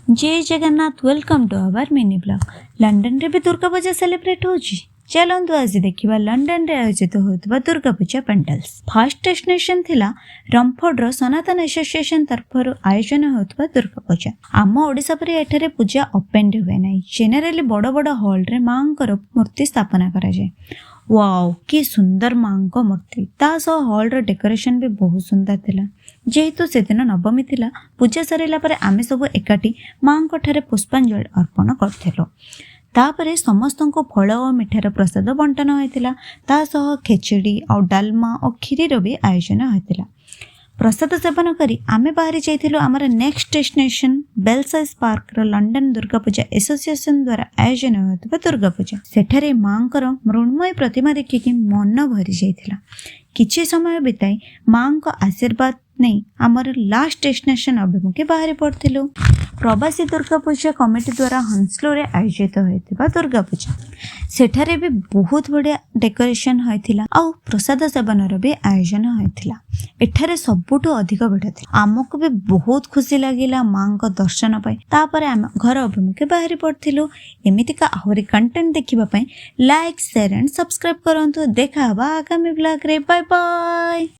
जय Jagannath welcome to our mini blog. London रे भी दुर्गा पूजा सेलिब्रेट होची। चलंतु आज देखिबा लंडन रे आयोजित होतबा दुर्गा पूजा पेंडल्स। फर्स्ट डेस्टिनेशन थिला रमफोर्ड रो सनातन एसोसिएशन तरफरु आयोजन होतबा दुर्गा पूजा। आम ओडिसा परे एठारे पूजा ओपन रे हुए नै। जेनेरली बड़ बड़ हॉल रे मांकर मूर्ति स्थापना करा जाय। वाओ कि सुंदर माँ को मूर्ति तासह हॉल रो डेकोरेशन भी बहुत सुंदर थिला। जेहेतु से दिन नवमी थिला पूजा सरिला परे आमे सब एकाठी माँ को ठारे पुष्पांजलि अर्पण करथिलु। तापरे समस्त को फल और मिठार प्रसाद बंटन होइतिला। तासह खेचड़ी और डालमा और खीरीर भी आयोजन होइतिला। प्रसाद सेवन करी आमे बाहरी जाइथिलु आमर नेक्स्ट डेस्टिनेशन बेलसाइज पार्क रो लंडन दुर्गा पूजा एसोसिएशन द्वारा आयोजन होइतबा दुर्गा पूजा। सेठारे मांकर मृण्मय प्रतिमा देखिकी मन भरी जाइथिला। किछि समय बिताई माँ को आशीर्वाद नहीं आमर लास्ट डेस्टिनेशन अभिमुखे बाहरी पड़थिलु। प्रवासी दुर्गा पूजा कमिटी द्वारा हंसलो रे आयोजित होइतिबा दुर्गा पूजा। सेठारे भी बहुत बढ़िया डेकोरेशन होइतिला और प्रसाद सेवन रो भी आयोजन होइतिला। एठारे सबुठु अधिक भिड़ थिला। आमको भी बहुत खुशी लागिला माँ को दर्शन पाई। तापरे आम घर अभिमुखे बाहरी पड़थिलु। एमितिका आहुरी कंटेंट देखिबा पई लाइक शेयर एंड सब्सक्राइब करंतु। देखा हबा आगामी ब्लॉग रे। Bye bye.